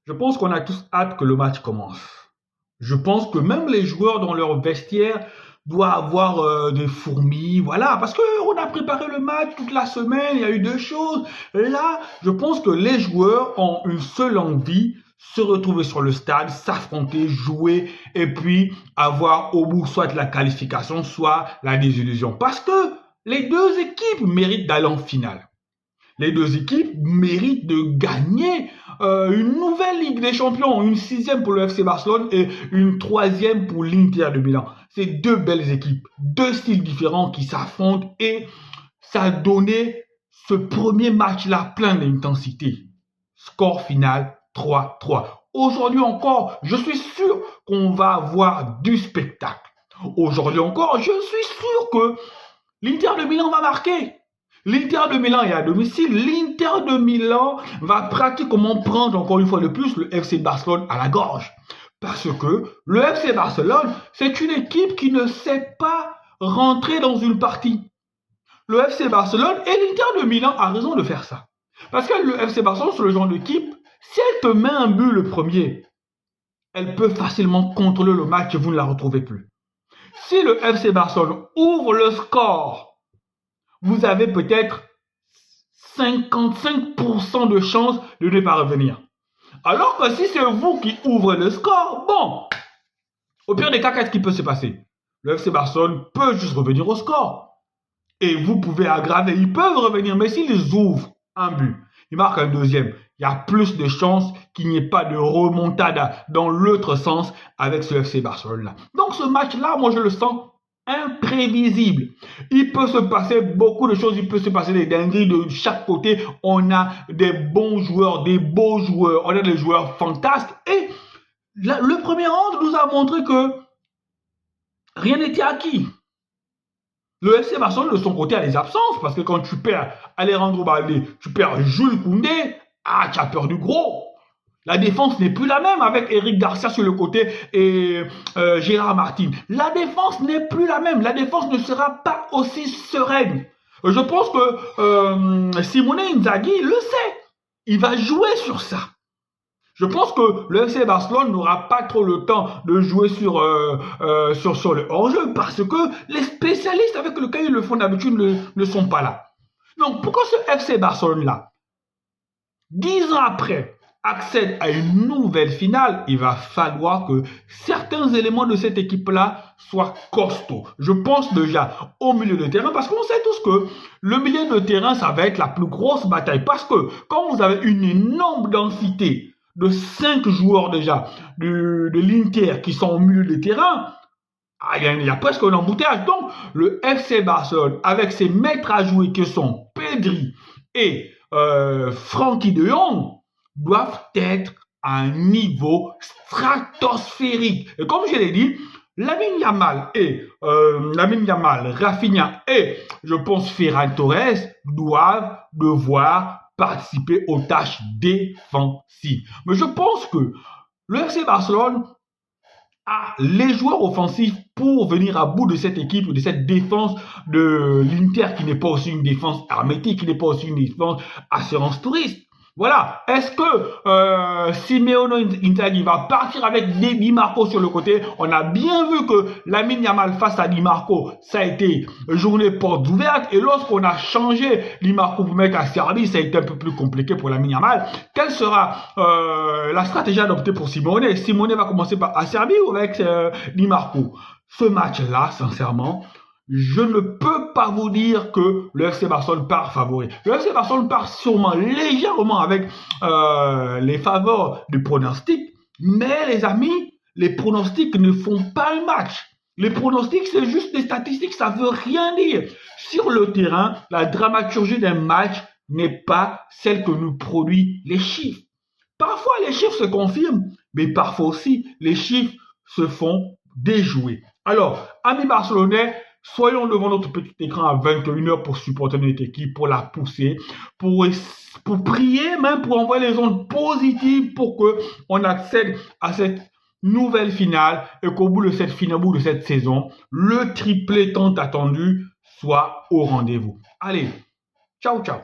Je pense qu'on a tous hâte que le match commence. Je pense que même les joueurs dans leur vestiaire doivent avoir des fourmis, voilà, parce qu'on a préparé le match toute la semaine, il y a eu deux choses. Là, je pense que les joueurs ont une seule envie, se retrouver sur le stade, s'affronter, jouer, et puis avoir au bout soit la qualification, soit la désillusion. Parce que les deux équipes méritent d'aller en finale. Les deux équipes méritent de gagner une nouvelle Ligue des Champions, une sixième pour le FC Barcelone et une troisième pour l'Inter de Milan. C'est deux belles équipes, deux styles différents qui s'affrontent et ça a donné ce premier match-là plein d'intensité. Score final 3-3. Aujourd'hui encore, je suis sûr qu'on va avoir du spectacle. Aujourd'hui encore, je suis sûr que l'Inter de Milan va marquer. L'Inter de Milan est à domicile. L'Inter de Milan va pratiquement prendre encore une fois de plus le FC Barcelone à la gorge. Parce que le FC Barcelone, c'est une équipe qui ne sait pas rentrer dans une partie. Le FC Barcelone et l'Inter de Milan a raison de faire ça. Parce que le FC Barcelone, c'est le genre d'équipe, si elle te met un but le premier, elle peut facilement contrôler le match et vous ne la retrouvez plus. Si le FC Barcelone ouvre le score, vous avez peut-être 55% de chances de ne pas revenir. Alors que si c'est vous qui ouvrez le score, bon, au pire des cas, qu'est-ce qui peut se passer? Le FC Barcelone peut juste revenir au score. Et vous pouvez aggraver, ils peuvent revenir, mais s'ils ouvrent un but, ils marquent un deuxième, il y a plus de chances qu'il n'y ait pas de remontada dans l'autre sens avec ce FC Barcelone-là. Donc ce match-là, moi je le sens imprévisible. Il peut se passer beaucoup de choses, il peut se passer des dingueries de chaque côté. On a des bons joueurs, des beaux joueurs, on a des joueurs fantastiques. Et le premier round nous a montré que rien n'était acquis. Le FC Barcelone, de son côté, a des absences, parce que quand tu perds Alejandro Balde, tu perds Jules Koundé, tu as peur du gros. La défense n'est plus la même avec Eric Garcia sur le côté et Gérard Martin. La défense n'est plus la même. La défense ne sera pas aussi sereine. Je pense que Simone Inzaghi le sait. Il va jouer sur ça. Je pense que le FC Barcelone n'aura pas trop le temps de jouer sur le hors-jeu parce que les spécialistes avec lesquels ils le font d'habitude ne sont pas là. Donc pourquoi ce FC Barcelone-là, 10 ans après, accède à une nouvelle finale, il va falloir que certains éléments de cette équipe-là soient costauds. Je pense déjà au milieu de terrain, parce qu'on sait tous que le milieu de terrain, ça va être la plus grosse bataille. Parce que quand vous avez une énorme densité de 5 joueurs déjà de l'Inter qui sont au milieu de terrain, il y a presque un embouteillage. Donc, le FC Barcelone, avec ses maîtres à jouer que sont Pedri et Frenkie de Jong, doivent être à un niveau stratosphérique. Et comme je l'ai dit, Lamine Yamal, Rafinha et je pense Ferran Torres doivent devoir participer aux tâches défensives. Mais je pense que le FC Barcelone a les joueurs offensifs pour venir à bout de cette équipe, de cette défense de l'Inter qui n'est pas aussi une défense hermétique, qui n'est pas aussi une défense assurance touriste. Voilà. Est-ce que Simeone Inzaghi va partir avec Di Marco sur le côté? On a bien vu que Lamine Yamal face à Di Marco, ça a été journée porte ouverte. Et lorsqu'on a changé Di Marco pour mettre à Serbi, ça a été un peu plus compliqué pour Lamine Yamal. Quelle sera la stratégie adoptée pour Simone? Simone va commencer par Serbi ou avec Di Marco? Ce match-là, sincèrement, je ne peux pas vous dire que le FC Barcelone part favori. Le FC Barcelone part sûrement légèrement avec les faveurs du pronostic. Mais les amis, les pronostics ne font pas un match. Les pronostics, c'est juste des statistiques, ça ne veut rien dire. Sur le terrain, la dramaturgie d'un match n'est pas celle que nous produisent les chiffres. Parfois, les chiffres se confirment, mais parfois aussi, les chiffres se font déjouer. Alors, amis barcelonais, soyons devant notre petit écran à 21h pour supporter notre équipe, pour la pousser, pour prier, même pour envoyer les ondes positives pour qu'on accède à cette nouvelle finale et qu'au bout de cette finale, au bout de cette saison, le triplé tant attendu soit au rendez-vous. Allez, ciao, ciao.